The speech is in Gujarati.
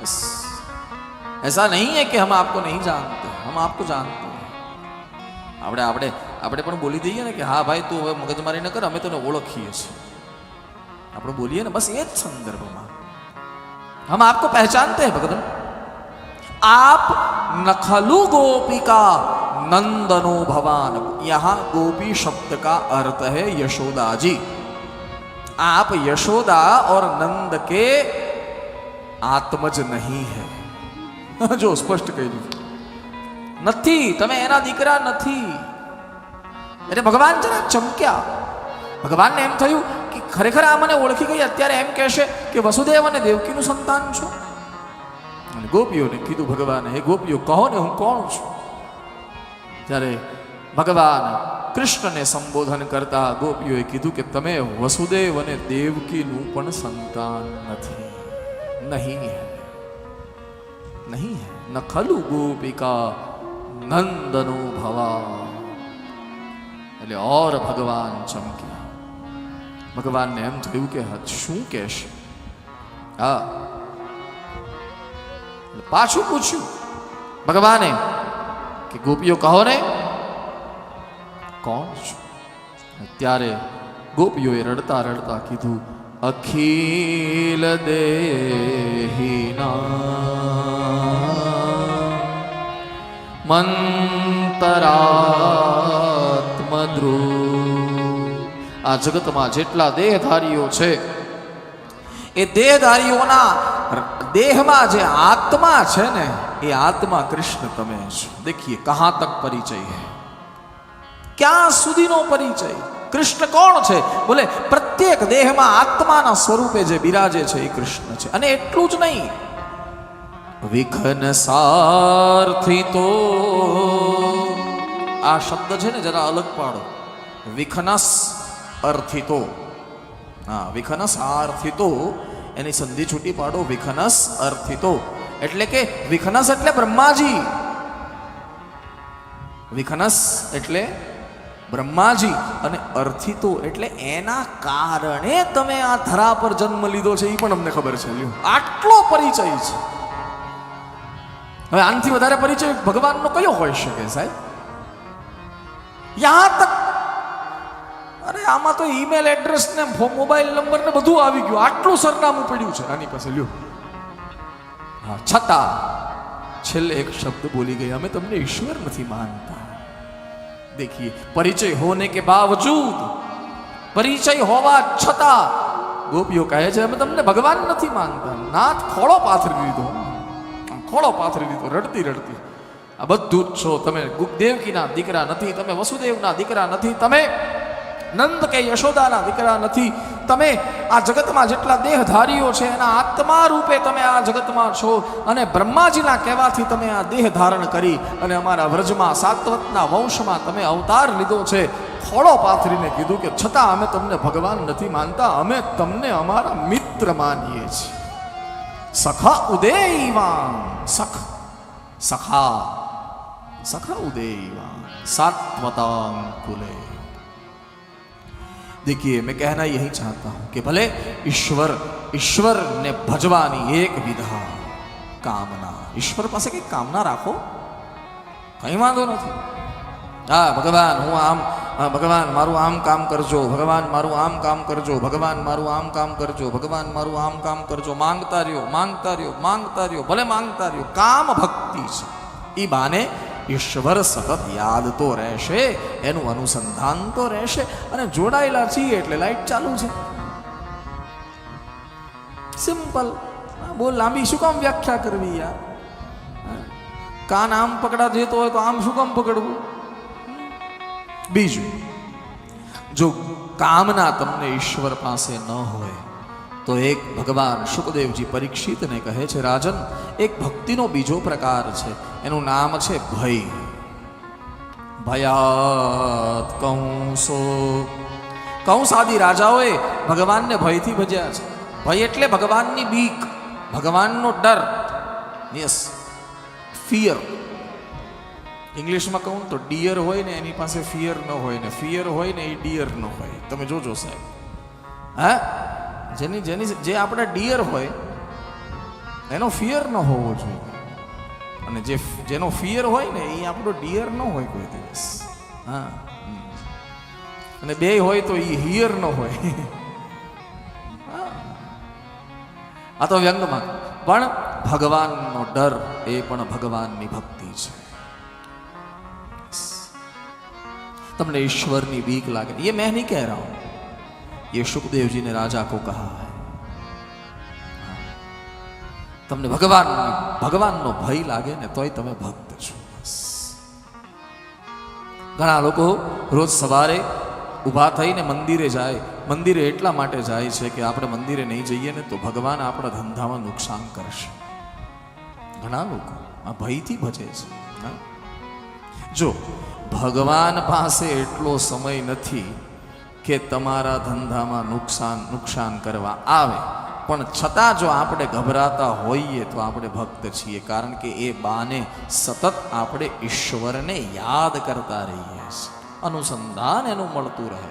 बस ऐसा नहीं है कि हम आपको नहीं जानते, हम आपको जानते हैं. આપણે પણ બોલી દઈએ ને કે હા ભાઈ તું હવે મગજમારી ન કર, અમે તને ઓળખીએ છીએ. આપણે બોલીએ ને બસ એ જ સંદર્ભમાં हम आपको पहचानते हैं भगवान. आप नखलु गोपिका नंदनो भवान. यहां गोपी शब्द का अर्थ है यशोदा जी. आप यशोदा और नंद के आत्मज नहीं है. जो स्पष्ट કહી દીધું નથી, તમે એના દીકરા નથી. એટલે ભગવાન જરા ચમક્યા. ભગવાનને એમ થયું કે ખરેખર આ મને ઓળખી ગઈ, અત્યારે એમ કહેશે કે વસુદેવ અને દેવકીનું સંતાન છો. અને ગોપીઓને કીધું ભગવાને, હે ગોપીઓ કહો ને હું કોણ છું. ત્યારે ભગવાન કૃષ્ણને સંબોધન કરતા ગોપીઓએ કીધું કે તમે વસુદેવ અને દેવકીનું પણ સંતાન નથી. નહીં હે, નહીં હે. ન ખલુ ગોપિકા નંદનો ભવા. એટલે ઓર ભગવાન ચમક્યા. ભગવાનને એમ થયું કે શું કહેશે. હા, પાછું પૂછ્યું ભગવાને કે ગોપીઓ કહો ને કોણ છું. ત્યારે ગોપીઓએ રડતા રડતા કીધું અખિલ દેહિના મંતરાત્મદ્રુવ. આ જગતમાં જેટલા દેહધારીઓ છે એ દેહધારીઓના દેહમાં જે આત્મા છે ને એ આત્મા કૃષ્ણ તમે છો. દેખીએ કહાં તક પરિચય હૈ, ક્યાં સુધીનો પરિચય. કૃષ્ણ કોણ છે? બોલે પ્રત્યેક દેહમાં આત્માના સ્વરૂપે જે બિરાજે છે એ કૃષ્ણ છે. અને એટલું જ નહીં, વિઘ્ન સાર્થિતો. આ શબ્દ છે ને જરા અલગ પાડો. વિઘ્નસ અર્થિતો. હા, વિઘ્નસ આર્થિતો એની સંધિ છૂટી પાડો. વિઘ્નસ અર્થિતો એટલે કે વિઘ્નસ એટલે બ્રહ્માજી. વિઘ્નસ એટલે બ્રહ્માજી અને અર્થિતો એટલે એના કારણે તમે આ ધરા પર જન્મ લીધો છે. એ પણ અમને ખબર છે. લ્યો, આટલો પરિચય છે. હવે આનાથી વધારે પરિચય ભગવાનનો કયો હોઈ શકે સાહેબ? યહાં તક, અરે આમાં તો ઈમેલ એડ્રેસ ને મોબાઈલ નંબર ને બધું આવી ગયું. આટલું સરનામું પડ્યું છે આની પાસે. લ્યો, હા, છતાં છેલ્લે એક શબ્દ બોલી ગઈ, અમે તમને ઈશ્વર નથી માનતા. देखिए, परिचय होने के बावजूद, परिचय होवा छતાં ગોપીઓ કહે છે અમે તમને ભગવાન નથી માનતા. નાથ ખોળો પાથરી દીધો, ખોળો પાથરી દીધો રડતી રડતી. આ બધું જ છો તમે. દેવકીના દીકરા નથી, તમે વસુદેવના દીકરા નથી, તમે નંદ કે યશોદાના દીકરા નથી. તમે આ જગતમાં જેટલા દેહધારીઓ છે એના આત્મા રૂપે તમે આ જગતમાં છો. અને બ્રહ્માજીના કહેવાથી તમે આ દેહ ધારણ કરી અને અમારા વ્રજમાં સાત્વતના વંશમાં તમે અવતાર લીધો છે. ખોળો પાથરીને કીધું કે છતાં અમે તમને ભગવાન નથી માનતા, અમે તમને અમારા મિત્ર માનીએ છીએ. સખા ઉદેયવાન. સખ, સખા, સખા ઉદેયવાન सात्वतां कुले. देखिए, मैं कहना यही चाहता हूं कि भले ईश्वर ने भजवानी एक विधा कामना. ईश्वर पास कई कामना राखो, कई वांधो नहीं. हाँ, भगवान हूँ आम, भगवान मारू आम काम करजो, भगवान मारू आम काम करजो, भगवान मारू आम काम करजो, भगवान मारू आम काम करजो. मांगता रहो, मांगता रहो, मांगता रहो, भले मांगता रहो. काम भक्ति छे. ई बाने ईश्वर सतत याद तो रहेशे, एनु अनुसंधान तो रहेशे. अने जोड़ायेला छीए एटले लाइट चालू छे. सिंपल. बोल लांबी शुं काम व्याख्या करवी यार. कान आम पकड़ा जतो होय तो आम शुं काम पकड़वुं. बीजू, जो कामना तमने ईश्वर पासे न होय तो एक भगवान शुकदेव जी परीक्षित ने कहे छे, राजन, एक भक्ति नो बीजो प्रकार छे, एनु नाम छे भय. भयात कंसो. कंस आदि राजाओए भगवान ने भय थी भज्या छे. भय एटले भगवान नी बीक, भगवान नो डर. Yes, fear. इंग्लिश में कहूँ तो डियर होय ने एनी पासे फियर न होय ने फियर होय ने ए डियर न होय. तमे जोजो साहेब. हाँ, जेनी जेनी जे आपणे डियर होय એનો ફિયર ન હોવો જોઈએ. અને જેનો ફિયર હોય ને એ આપણો ડિયર ન હોય કોઈ દિવસ. હા, અને બે હોય તો એ હિયર ન હોય. આ તો વ્યંગમાં, પણ ભગવાનનો ડર એ પણ ભગવાનની ભક્તિ છે. તમને ईश्वरनी बीक लागे, ये मैं नहीं कह रहा हूं, ये सुखदेव जी ने राजा को कहा है. તમને ભગવાનનો ભય લાગે ને તોય તમે ભક્ત છો. ઘણા લોકો રોજ સવારે ઊભા થઈને મંદિરે જાય. મંદિરે એટલા માટે જાય છે કે આપણે મંદિરે નહીં જઈએ ને તો ભગવાન આપણા ધંધામાં નુકસાન કરશે. ઘણા લોકો આ ભયથી ભજે છે. જો ભગવાન પાસે એટલો સમય નથી કે તમારા ધંધામાં નુકસાન કરવા આવે, પણ છતાં જો આપણે ગભરાતા હોઈએ તો આપણે ભક્ત છીએ. કારણ કે એ બાને સતત આપણે ઈશ્વરને યાદ કરતા રહીએ છીએ, અનુસંધાન એનું મળતું રહે